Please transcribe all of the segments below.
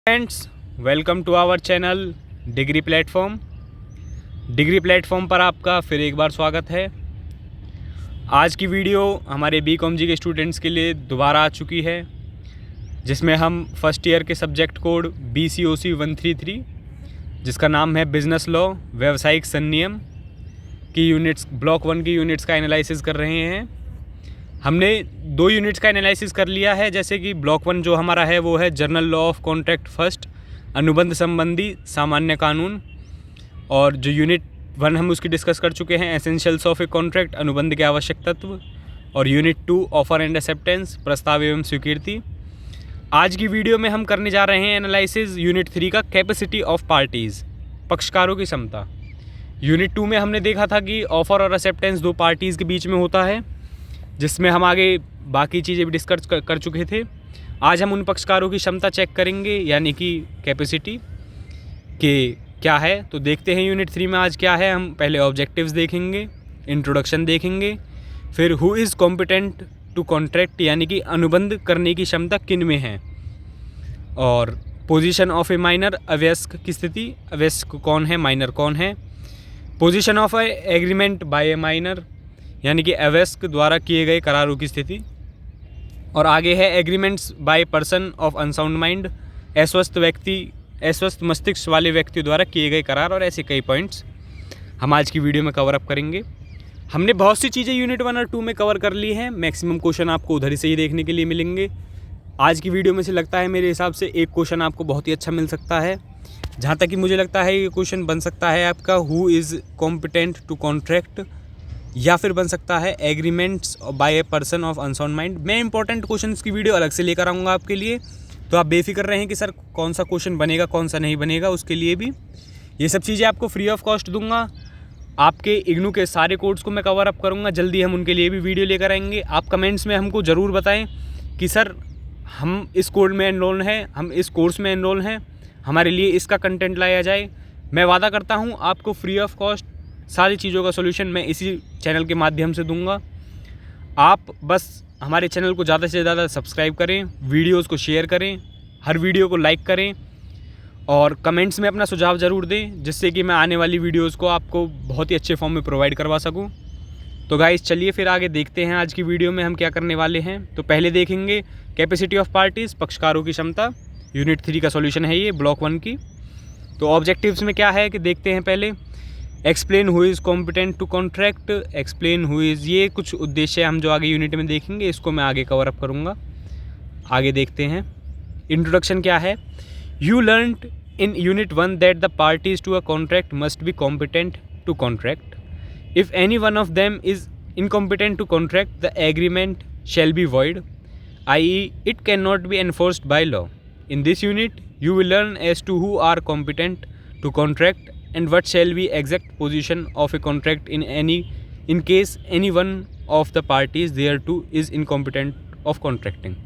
Friends, welcome to our channel degree platform पर आपका फिर एक बार स्वागत है। आज की वीडियो हमारे बीकॉम जी के स्टूडेंट्स के लिए दोबारा आ चुकी है, जिसमें हम फर्स्ट ईयर के सब्जेक्ट कोड BCOC 133 जिसका नाम है बिजनेस लॉ व्यावसायिक संनियम की यूनिट्स ब्लॉक 1 की यूनिट्स का एनालिसिस कर रहे हैं। हमने 2 यूनिट्स का एनालिसिस कर लिया है, जैसे कि ब्लॉक 1 जो हमारा है वो है journal law of contract first, अनुबंध संबंधी सामान्य कानून, और जो यूनिट 1 हम उसकी डिस्कस कर चुके हैं एसेंशियल्स ऑफ ए कॉन्ट्रैक्ट, अनुबंध के आवश्यक तत्व, और यूनिट 2 ऑफर एंड एक्सेप्टेंस, प्रस्ताव एवं स्वीकृति। आज की वीडियो में हम करने जा रहे हैं एनालिसिस यूनिट 3 का कैपेसिटी ऑफ पार्टीज़, पक्षकारों की क्षमता। यूनिट 2 में हमने देखा था कि ऑफर और एक्सेप्टेंस 2 पार्टीज़ के बीच में होता है, जिसमें हम आगे बाकी चीज़ें भी डिस्कस कर चुके थे। आज हम उन पक्षकारों की क्षमता चेक करेंगे, यानी कि कैपेसिटी के क्या है। तो देखते हैं यूनिट 3 में आज क्या है। हम पहले ऑब्जेक्टिव्स देखेंगे, इंट्रोडक्शन देखेंगे, फिर who is competent to contract, यानी कि अनुबंध करने की क्षमता किन में है, और पोजीशन ऑफ ए माइनर, अवयस्क की स्थिति, अवयस्क कौन है, माइनर कौन है, position of a agreement by a minor, यानी कि अवयस्क द्वारा किए गए करारों की स्थिति, और आगे है agreements by person of unsound mind, अस्वस्थ मस्तिष्क वाले व्यक्ति द्वारा किए गए करार, और ऐसे कई पॉइंट्स हम आज की वीडियो में कवर अप करेंगे। हमने बहुत सी चीज़ें यूनिट 1 और 2 में कवर कर ली हैं। मैक्सिमम क्वेश्चन आपको उधर से ही देखने के लिए मिलेंगे। आज की वीडियो में से लगता है मेरे हिसाब से एक क्वेश्चन आपको बहुत ही अच्छा मिल सकता है। जहाँ तक कि मुझे लगता है ये क्वेश्चन बन सकता है आपका who is competent to contract, या फिर बन सकता है agreements by a person of unsound mind. मैं इंपॉर्टेंट क्वेश्चंस की वीडियो अलग से लेकर आऊँगा आपके लिए, तो आप बेफिक्र रहें कि सर कौन सा क्वेश्चन बनेगा कौन सा नहीं बनेगा। उसके लिए भी ये सब चीज़ें आपको फ्री ऑफ कॉस्ट दूंगा। आपके इग्नू के सारे कोर्स को मैं कवर अप करूँगा, जल्दी हम उनके लिए भी वीडियो लेकर आएंगे। आप कमेंट्स में हमको ज़रूर बताएँ कि सर हम इस कोर्स में एनरोल हैं, हम इस कोर्स में एनरोल हैं, हमारे लिए इसका कंटेंट लाया जाए। मैं वादा करता हूँ आपको फ्री ऑफ कॉस्ट सारी चीज़ों का सोल्यूशन मैं इसी चैनल के माध्यम से दूंगा। आप बस हमारे चैनल को ज़्यादा से ज़्यादा सब्सक्राइब करें, वीडियोस को शेयर करें, हर वीडियो को लाइक करें, और कमेंट्स में अपना सुझाव ज़रूर दें, जिससे कि मैं आने वाली वीडियोस को आपको बहुत ही अच्छे फॉर्म में प्रोवाइड करवा सकूं। तो गाइस चलिए फिर आगे देखते हैं आज की वीडियो में हम क्या करने वाले हैं। तो पहले देखेंगे कैपेसिटी ऑफ पार्टीज़, पक्षकारों की क्षमता। यूनिट 3 का सोल्यूशन है ये ब्लॉक 1 की। तो ऑब्जेक्टिव्स में क्या है कि देखते हैं पहले। Explain who is competent to contract, explain who is, ये कुछ उद्देश्य हम जो आगे यूनिट में देखेंगे, इसको मैं आगे कवर अप करूँगा। आगे देखते हैं इंट्रोडक्शन क्या है। You learned in unit 1 that the parties to a contract must be competent to contract. If any one of them is incompetent to contract the agreement shall be void, i.e. it cannot be enforced by law. In this unit you will learn as to who are competent to contract and what shall be exact position of a contract in case any one of the parties thereto is incompetent of contracting.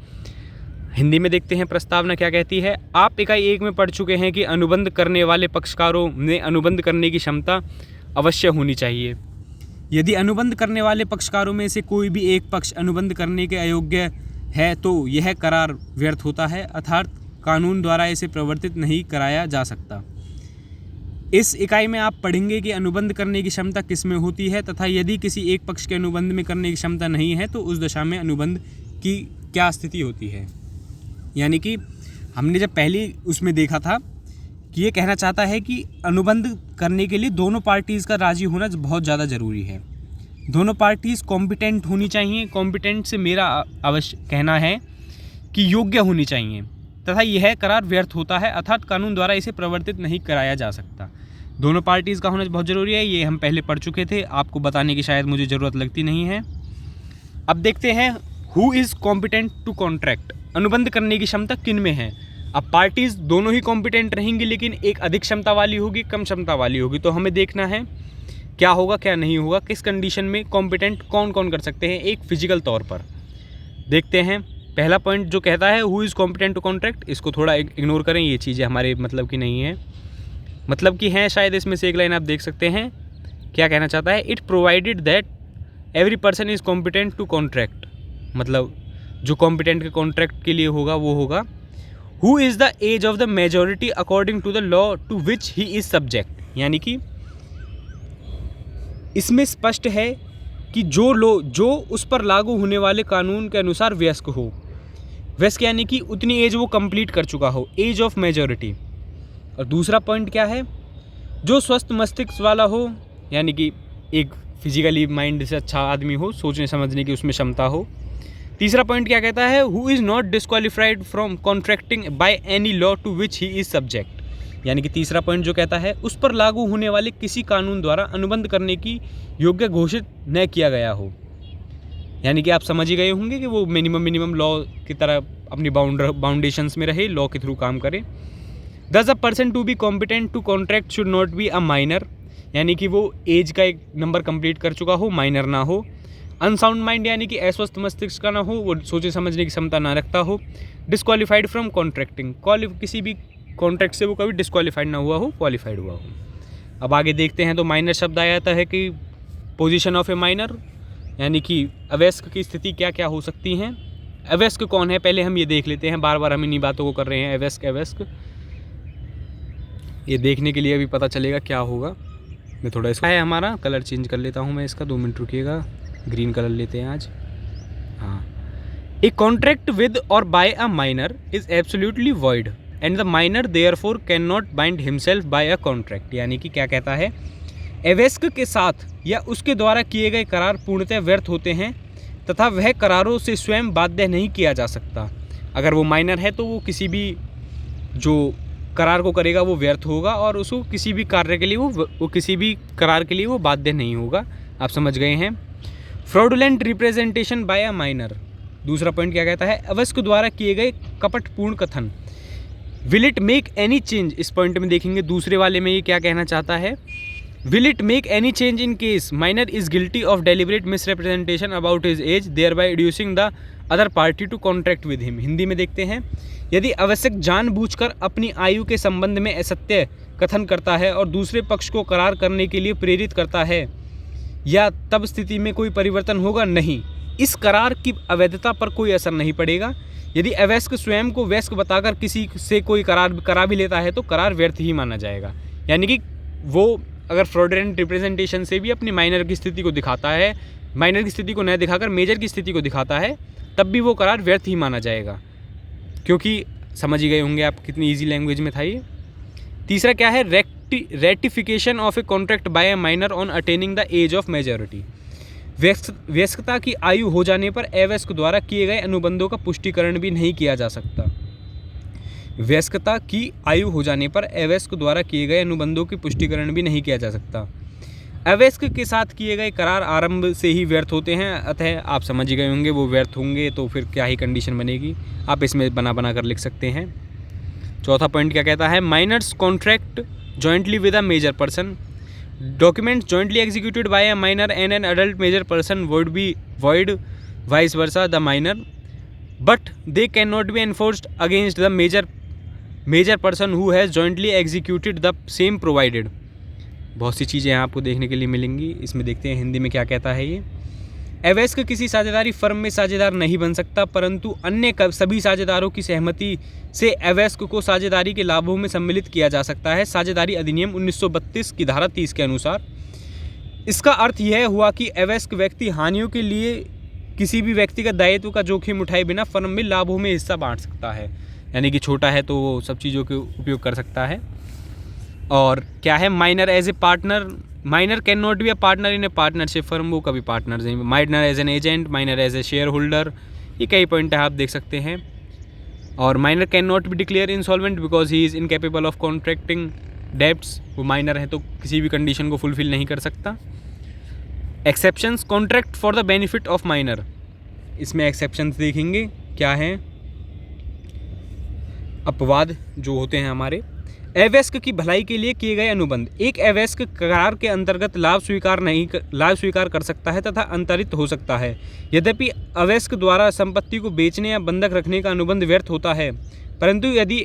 Hindi में देखते हैं प्रस्तावना क्या कहती है। आप इकाई 1 में पढ़ चुके हैं कि अनुबंध करने वाले पक्षकारों में अनुबंध करने की क्षमता अवश्य होनी चाहिए। यदि अनुबंध करने वाले पक्षकारों में से कोई भी एक पक्ष अनुबंध करने के अयोग्य है तो यह करार व्यर्थ होता है, अर्थात कानून द्वारा इसे प्रवर्तित नहीं कराया जा सकता। इस इकाई में आप पढ़ेंगे कि अनुबंध करने की क्षमता किस में होती है, तथा यदि किसी एक पक्ष के अनुबंध में करने की क्षमता नहीं है तो उस दशा में अनुबंध की क्या स्थिति होती है। यानी कि हमने जब पहले उसमें देखा था कि ये कहना चाहता है कि अनुबंध करने के लिए दोनों पार्टीज़ का राजी होना बहुत ज़्यादा ज़रूरी है। दोनों पार्टीज़ कॉम्पिटेंट होनी चाहिए। कॉम्पिटेंट से मेरा अवश्य कहना है कि योग्य होनी चाहिए, तथा यह करार व्यर्थ होता है, अर्थात कानून द्वारा इसे प्रवर्तित नहीं कराया जा सकता। दोनों पार्टीज़ का होना बहुत ज़रूरी है। ये हम पहले पढ़ चुके थे, आपको बताने की शायद मुझे ज़रूरत लगती नहीं है। अब देखते हैं who is competent to contract, अनुबंध करने की क्षमता किन में है। अब पार्टीज़ दोनों ही कॉम्पिटेंट रहेंगी, लेकिन एक अधिक क्षमता वाली होगी, कम क्षमता वाली होगी। तो हमें देखना है क्या होगा क्या नहीं होगा, किस कंडीशन में कॉम्पिटेंट कौन कौन कर सकते हैं एक फिजिकल तौर पर। देखते हैं पहला पॉइंट जो कहता है who is competent to contract, इसको थोड़ा इग्नोर करें, ये चीज़ें हमारे मतलब की नहीं है, मतलब की हैं शायद। इसमें से एक लाइन आप देख सकते हैं क्या कहना चाहता है। It provided that every person is competent to contract, मतलब जो कॉम्पिटेंट के कॉन्ट्रैक्ट के लिए होगा वो होगा who is the age of the majority according to the law to which he is subject, यानी कि इसमें स्पष्ट है कि जो उस पर लागू होने वाले कानून के अनुसार वयस्क हो। वयस्क यानी कि उतनी एज वो कंप्लीट कर चुका हो, एज ऑफ मेजॉरिटी। और दूसरा पॉइंट क्या है, जो स्वस्थ मस्तिष्क वाला हो, यानी कि एक फिजिकली माइंड से अच्छा आदमी हो, सोचने समझने की उसमें क्षमता हो। तीसरा पॉइंट क्या कहता है, who is not disqualified from contracting by any law to which he is subject, यानी कि तीसरा पॉइंट जो कहता है उस पर लागू होने वाले किसी कानून द्वारा अनुबंध करने की योग्य घोषित न किया गया हो। यानी कि आप समझ ही गए होंगे कि वो मिनिमम लॉ की तरह अपनी बाउंडेशंस में रहे, लॉ के थ्रू काम करे। Thus a person to be competent to contract should not be a minor, यानी कि वो एज का एक नंबर कंप्लीट कर चुका हो, माइनर ना हो। अनसाउंड माइंड यानी कि अस्वस्थ मस्तिष्क का ना हो, वो सोचे समझने की क्षमता ना रखता हो। डिस्क्वालीफाइड फ्रॉम कॉन्ट्रैक्टिंग, किसी भी कॉन्ट्रैक्ट से वो कभी डिस्क्वालीफाइड ना हुआ हो, क्वालिफाइड हुआ हो। अब आगे देखते हैं तो माइनर शब्द आ जाता है कि पोजीशन ऑफ ए माइनर, यानी कि अवयस्क की स्थिति क्या क्या हो सकती हैं। अवयस्क कौन है पहले हम ये देख लेते हैं, बार बार हम इन्हीं बातों को कर रहे हैं, अवयस्क। ये देखने के लिए अभी पता चलेगा क्या होगा। मैं थोड़ा इसका है हमारा कलर चेंज कर लेता हूँ मैं इसका, 2 मिनट रुकिएगा, ग्रीन कलर लेते हैं आज। हाँ, ए कॉन्ट्रैक्ट विद और by a minor is absolutely void and the minor therefore can not bind himself by a contract, यानी कि क्या कहता है, अवयस्क के साथ या उसके द्वारा किए गए करार पूर्णतः व्यर्थ होते हैं तथा वह करारों से स्वयं बाध्य नहीं किया जा सकता। अगर वो माइनर है तो वो किसी भी जो करार को करेगा वो व्यर्थ होगा और उसको किसी भी कार्य के लिए वो किसी भी करार के लिए वो बाध्य नहीं होगा। आप समझ गए हैं। Fraudulent representation bye a minor, दूसरा पॉइंट क्या कहता है, अवयस्क द्वारा किए गए कपटपूर्ण कथन। Will it make any change, इस पॉइंट में देखेंगे दूसरे वाले में ये क्या कहना चाहता है, will it make any change in case minor is guilty of deliberate misrepresentation about his age thereby reducing the other party to contract with him. Hindi में देखते हैं, यदि आवश्यक जानबूझकर अपनी आयु के संबंध में असत्य कथन करता है और दूसरे पक्ष को करार करने के लिए प्रेरित करता है, या तब स्थिति में कोई परिवर्तन होगा नहीं, इस करार की अवैधता पर कोई असर नहीं पड़ेगा। यदि अवयस्क स्वयं को वयस्क बताकर किसी से कोई करार करा भी लेता है तो करार व्यर्थ ही माना जाएगा। यानी कि वो अगर फ्रॉडुलेंट रिप्रेजेंटेशन से भी अपनी माइनर की स्थिति को दिखाता है, माइनर की स्थिति को न दिखाकर मेजर की स्थिति को दिखाता है, तब भी वो करार व्यर्थ ही माना जाएगा, क्योंकि समझ ही गए होंगे आप कितनी ईजी लैंग्वेज में था ये। तीसरा क्या है, ratification of a contract by a minor on attaining the age of majority. वयस्कता की आयु हो जाने पर अवयस्क द्वारा किए गए अनुबंधों का पुष्टिकरण भी नहीं किया जा सकता। वयस्कता की आयु हो जाने पर अवयस्क द्वारा किए गए अनुबंधों की पुष्टिकरण भी नहीं किया जा सकता। अवयस्क के साथ किए गए करार आरंभ से ही व्यर्थ होते हैं, अतः आप समझ ही गए होंगे वो व्यर्थ होंगे तो फिर क्या ही कंडीशन बनेगी, आप इसमें बना कर लिख सकते हैं। चौथा पॉइंट क्या कहता है, minors contract jointly with a major person. Documents jointly executed by a minor and an adult major person would be void, vice versa the minor, but they cannot be enforced against the major person who has jointly executed the same provided। बहुत सी चीज़ें आपको देखने के लिए मिलेंगी, इसमें देखते हैं हिंदी में क्या कहता है ये। अवयस्क किसी साझेदारी फर्म में साझेदार नहीं बन सकता, परंतु अन्य सभी साझेदारों की सहमति से अवयस्क को साझेदारी के लाभों में सम्मिलित किया जा सकता है, साझेदारी अधिनियम 1932 की धारा 30 के अनुसार। इसका अर्थ यह हुआ कि अवयस्क व्यक्ति हानियों के लिए किसी भी व्यक्तिगत दायित्व का जोखिम उठाए बिना फर्म में लाभों में हिस्सा बांट सकता है, यानी कि छोटा है तो वो सब चीज़ों के उपयोग कर सकता है। और क्या है, minor as a partner, minor can not be a partner in a partnership firm, वो कभी पार्टनर नहीं। Minor as an agent, minor as a shareholder, ये कई पॉइंट है आप देख सकते हैं। और minor can not be declare insolvent because he is incapable of contracting debts, वो माइनर है तो किसी भी कंडीशन को फुलफिल नहीं कर सकता। Exceptions, contract for the benefit of minor, इसमें एक्सेप्शंस देखेंगे क्या हैं, अपवाद जो होते हैं हमारे। अवयस्क की भलाई के लिए किए गए अनुबंध, एक अवयस्क करार के अंतर्गत लाभ स्वीकार कर सकता है तथा अंतरित हो सकता है। यद्यपि अवयस्क द्वारा संपत्ति को बेचने या बंधक रखने का अनुबंध व्यर्थ होता है, परंतु यदि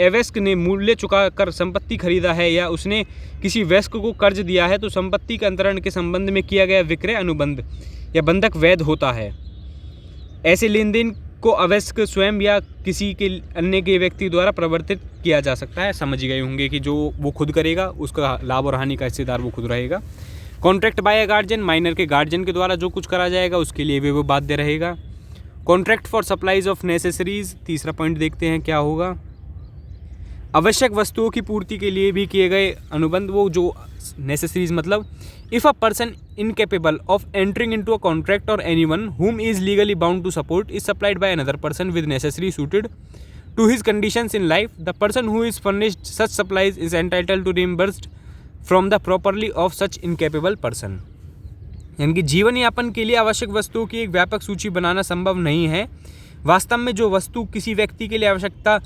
अवयस्क ने मूल्य चुकाकर संपत्ति खरीदा है या उसने किसी वयस्क को कर्ज दिया है तो संपत्ति के अंतरण के संबंध में किया गया विक्रय अनुबंध या बंधक वैध होता है। ऐसे लेन देन को अवश्य स्वयं या किसी के अन्य के व्यक्ति द्वारा प्रवर्तित किया जा सकता है। समझ गए होंगे कि जो वो खुद करेगा उसका लाभ और हानि का हिस्सेदार वो खुद रहेगा। कॉन्ट्रैक्ट बाय गार्जियन, माइनर के गार्जियन के द्वारा जो कुछ करा जाएगा उसके लिए भी वो बाध्य रहेगा। Contract for supplies of necessaries, तीसरा पॉइंट देखते हैं क्या होगा। आवश्यक वस्तुओं की पूर्ति के लिए भी किए गए अनुबंध, वो जो नेसेसरीज मतलब if a person incapable of entering into a contract और anyone whom is legally bound to support is supplied by another person with necessary suited to his conditions in life, the person who is furnished such supplies is entitled to reimbursed from the properly of such incapable person. यानी कि जीवन यापन के लिए आवश्यक वस्तुओं की एक व्यापक सूची बनाना संभव नहीं है। वास्तव में जो वस्तु किसी व्यक्ति के लिए आवश्यकता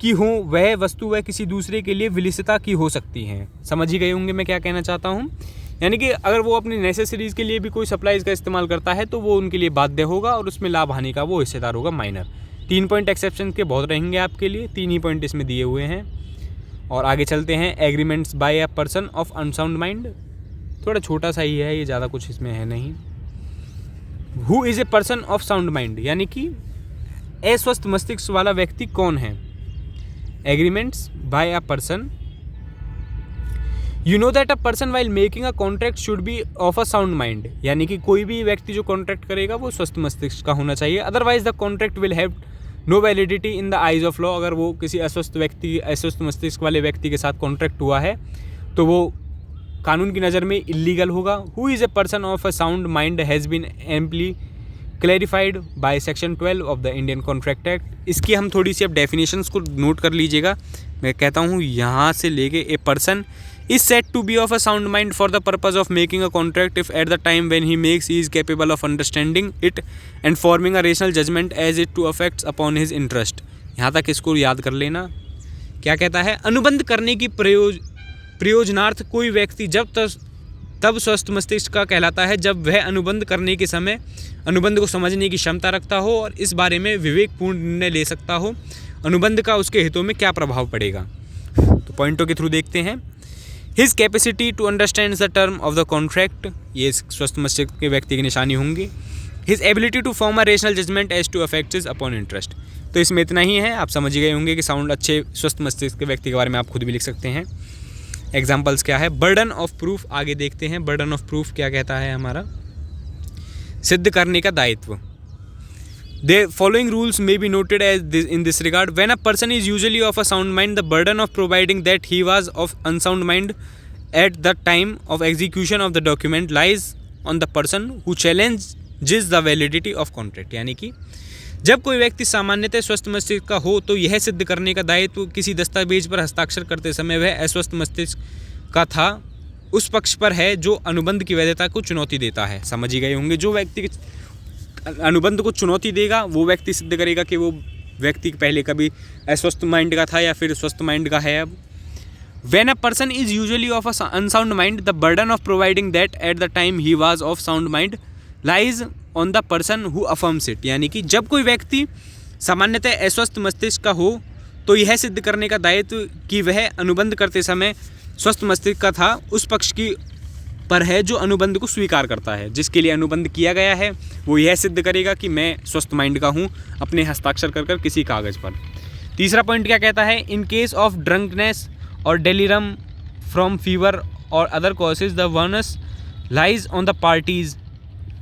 की हो वह वस्तु वह किसी दूसरे के लिए विलिसिता की हो सकती हैं। समझ ही गए होंगे मैं क्या कहना चाहता हूँ। यानी कि अगर वो अपनी नेसेसरीज़ के लिए भी कोई सप्लाईज का इस्तेमाल करता है तो वो उनके लिए बाध्य होगा और उसमें लाभ हानि का वो हिस्सेदार होगा माइनर। 3 पॉइंट एक्सेप्शन के बहुत रहेंगे आपके लिए, 3 ही पॉइंट इसमें दिए हुए हैं। और आगे चलते हैं। Agreements by a person of unsound mind, थोड़ा छोटा सा ही है ये, ज़्यादा कुछ इसमें है नहीं। Who is a person of sound mind, यानी कि अस्वस्थ मस्तिष्क वाला व्यक्ति कौन है। Agreements by a person, you know that a person while making a contract should be of a sound mind, यानी कि कोई भी व्यक्ति जो कॉन्ट्रैक्ट करेगा वो स्वस्थ मस्तिष्क का होना चाहिए। Otherwise the contract will have no validity in the eyes of law, अगर वो किसी अस्वस्थ मस्तिष्क वाले व्यक्ति के साथ कॉन्ट्रैक्ट हुआ है तो वो कानून की नज़र में इलीगल होगा। Who is a person of a sound mind has been amply clarified by section 12 of the Indian contract act. इसकी हम थोड़ी सी अब डेफिनेशंस को नोट कर लीजिएगा। मैं कहता हूँ यहाँ से लेके a person is said to be of a sound mind for the purpose of making a contract if at the time when he makes he is capable of understanding it and forming a rational judgment as it to affects upon his interest। यहाँ तक इसको याद कर लेना। क्या कहता है, अनुबंध करने की प्रयोजनार्थ कोई व्यक्ति तब स्वस्थ मस्तिष्क का कहलाता है जब वह अनुबंध करने के समय अनुबंध को समझने की क्षमता रखता हो और इस बारे में विवेकपूर्ण निर्णय ले सकता हो अनुबंध का उसके हितों में क्या प्रभाव पड़ेगा। तो पॉइंटों के थ्रू देखते हैं। His capacity to understand the term of the contract, ये स्वस्थ मस्तिष्क के व्यक्ति की निशानी होंगी। His ability to form a rational judgement as to affect his upon interest. तो इसमें इतना ही है, आप समझ गए होंगे कि साउंड अच्छे स्वस्थ मस्तिष्क के व्यक्ति के बारे में आप खुद भी लिख सकते हैं। एग्जाम्पल्स क्या है, बर्डन ऑफ प्रूफ, आगे देखते हैं। बर्डन ऑफ प्रूफ क्या कहता है, हमारा सिद्ध करने का दायित्व। The following rules may be noted in this regard. When a person is usually of a sound mind, the burden of proving that he was of unsound mind at the time of execution of the document lies on the person who challenges the validity of contract। यानी कि जब कोई व्यक्ति सामान्यतः स्वस्थ मस्तिष्क का हो तो यह सिद्ध करने का दायित्व किसी दस्तावेज पर हस्ताक्षर करते समय वह अस्वस्थ मस्तिष्क का था उस पक्ष पर है जो अनुबंध की वैधता को चुनौती देता है। समझ ही गए होंगे, जो व्यक्ति अनुबंध को चुनौती देगा वो व्यक्ति सिद्ध करेगा कि वो व्यक्ति पहले कभी अस्वस्थ माइंड का था या फिर स्वस्थ माइंड का है। अब When a person is usually of a unsound mind, the burden of proving that at the time he was of sound mind lies on the person who affirms it। यानी कि जब कोई व्यक्ति सामान्यतः अस्वस्थ मस्तिष्क का हो तो यह सिद्ध करने का दायित्व कि वह अनुबंध करते समय स्वस्थ मस्तिष्क का था उस पक्ष की पर है जो अनुबंध को स्वीकार करता है। जिसके लिए अनुबंध किया गया है वो यह सिद्ध करेगा कि मैं स्वस्थ माइंड का हूँ अपने हस्ताक्षर कर किसी कागज़ पर। तीसरा पॉइंट क्या कहता है, इन केस ऑफ ड्रंकनेस और डेलिरम फ्रॉम फीवर और other causes the ones lies on the parties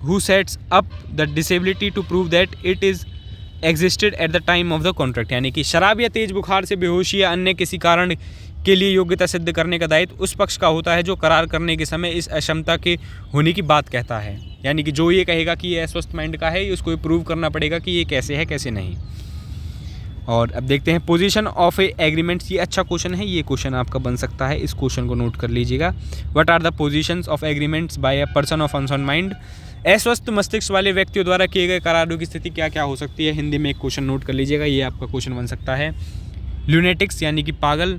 who sets up the disability to prove that it is existed at the time of the contract. यानी कि शराब या तेज बुखार से बेहोशी या अन्य किसी कारण के लिए योग्यता सिद्ध करने का दायित्व उस पक्ष का होता है जो करार करने के समय इस अक्षमता के होने की बात कहता है। यानी कि जो ये कहेगा कि ये अस्वस्थ माइंड का है उसको प्रूव करना पड़ेगा कि ये कैसे है कैसे नहीं। और अब देखते हैं पोजीशन ऑफ ए एग्रीमेंट्स। ये अच्छा क्वेश्चन है, ये क्वेश्चन आपका बन सकता है, इस क्वेश्चन को नोट कर लीजिएगा। What are the positions of agreements by a person of unsound mind. अस्वस्थ मस्तिष्क वाले व्यक्तियों द्वारा किए गए करारों की स्थिति क्या क्या हो सकती है। हिंदी में एक क्वेश्चन नोट कर लीजिएगा, ये आपका क्वेश्चन बन सकता है। ल्यूनेटिक्स यानी कि पागल।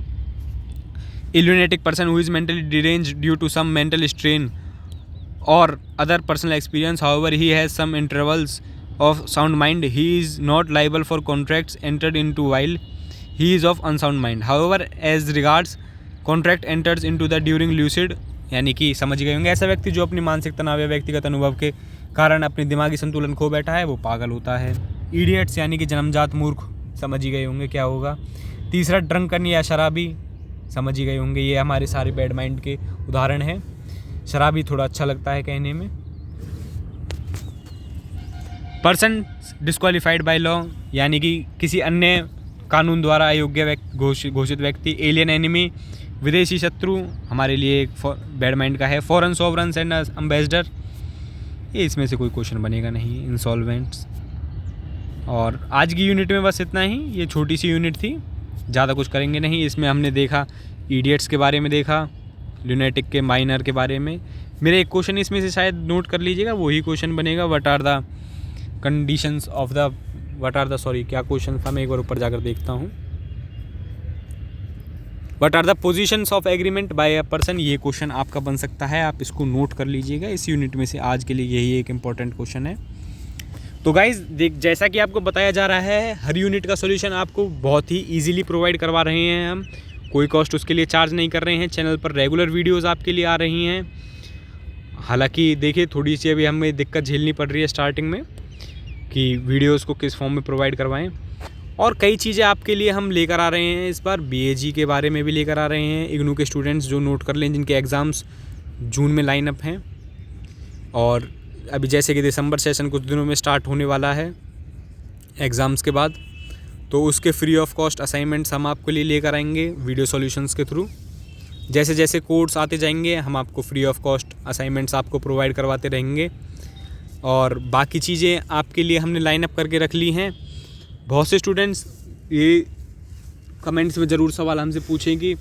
A lunatic person who is mentally deranged due to some mental strain or other personal experience, however he has some intervals of sound mind, he is not liable for contracts entered into while he is of unsound mind. However, as regards contract enters into the during lucid, यानी कि समझ गए होंगे, ऐसा व्यक्ति जो अपनी मानसिक तनाव या व्यक्तिगत अनुभव के कारण अपनी दिमागी संतुलन खो बैठा है वो पागल होता है। इडियट्स यानी कि जन्मजात मूर्ख, समझ ही गए होंगे क्या होगा। तीसरा ड्रंकन या शराबी, समझ ही गए होंगे, ये हमारे सारे बैड माइंड के उदाहरण हैं। शराबी थोड़ा अच्छा लगता है कहने में। पर्सन डिस्क्वालीफाइड बाय लॉ यानी कि किसी अन्य कानून द्वारा अयोग्य घोषित व्यक्ति। एलियन एनिमी, विदेशी शत्रु, हमारे लिए एक बैड माइंड का है। फॉरेन सॉवरन्स एंड एम्बेसडर, ये इसमें से कोई क्वेश्चन बनेगा नहीं। इंसॉल्वेंट्स। और आज की यूनिट में बस इतना ही, ये छोटी सी यूनिट थी, ज़्यादा कुछ करेंगे नहीं। इसमें हमने देखा इडियट्स के बारे में, देखा लुनेटिक के, माइनर के बारे में। मेरे एक क्वेश्चन इसमें से शायद नोट कर लीजिएगा, वही क्वेश्चन बनेगा। What are the conditions of the क्या क्वेश्चन था, मैं एक बार ऊपर जाकर देखता हूँ। What are the positions of agreement by a person, ये क्वेश्चन आपका बन सकता है, आप इसको नोट कर लीजिएगा। इस यूनिट में से आज के लिए यही एक इम्पॉर्टेंट क्वेश्चन है। तो गाइज़ जैसा कि आपको बताया जा रहा है, हर यूनिट का सॉल्यूशन आपको बहुत ही इजीली प्रोवाइड करवा रहे हैं हम। कोई कॉस्ट उसके लिए चार्ज नहीं कर रहे हैं। चैनल पर रेगुलर वीडियोस आपके लिए आ रही हैं। हालांकि देखिए थोड़ी सी अभी हमें दिक्कत झेलनी पड़ रही है स्टार्टिंग में कि वीडियोस को किस फॉर्म में प्रोवाइड करवाएं। और कई चीज़ें आपके लिए हम लेकर आ रहे हैं इस बार। BAG के बारे में भी लेकर आ रहे हैं। इग्नू के स्टूडेंट्स जो नोट कर लें, जिनके एग्ज़ाम्स जून में लाइन अप हैं, और अभी जैसे कि दिसंबर सेशन कुछ दिनों में स्टार्ट होने वाला है एग्ज़ाम्स के बाद, तो उसके फ्री ऑफ कॉस्ट असाइनमेंट्स हम आपके लिए लेकर आएंगे वीडियो सॉल्यूशंस के थ्रू। जैसे जैसे कोर्स आते जाएंगे हम आपको फ्री ऑफ कॉस्ट असाइनमेंट्स आपको प्रोवाइड करवाते रहेंगे। और बाकी चीज़ें आपके लिए हमने लाइन अप करके रख ली हैं। बहुत से स्टूडेंट्स ये कमेंट्स में ज़रूर सवाल हमसे पूछें कि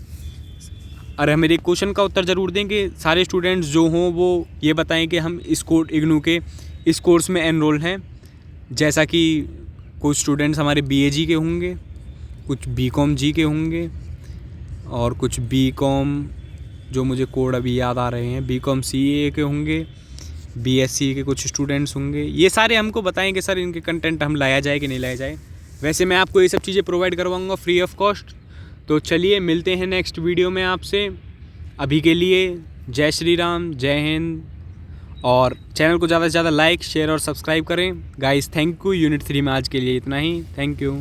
अरे मेरे क्वेश्चन का उत्तर ज़रूर दें कि सारे स्टूडेंट्स जो हों वो ये बताएं कि हम इग्नू के इस कोर्स में एनरोल हैं। जैसा कि कुछ स्टूडेंट्स हमारे BAG के होंगे, कुछ BCom G के होंगे, और कुछ BCom, जो मुझे कोड अभी याद आ रहे हैं, BCom CA के होंगे, BSc के कुछ स्टूडेंट्स होंगे। ये सारे हमको बताएं कि सर इनके कंटेंट हम लाया जाए कि नहीं लाया जाए। वैसे मैं आपको ये सब चीज़ें प्रोवाइड करवाऊँगा फ्री ऑफ कॉस्ट। तो चलिए मिलते हैं नेक्स्ट वीडियो में आपसे। अभी के लिए जय श्री राम, जय हिंद, और चैनल को ज़्यादा से ज़्यादा लाइक, शेयर और सब्सक्राइब करें। Guys thank you. यूनिट 3 में आज के लिए इतना ही। Thank you.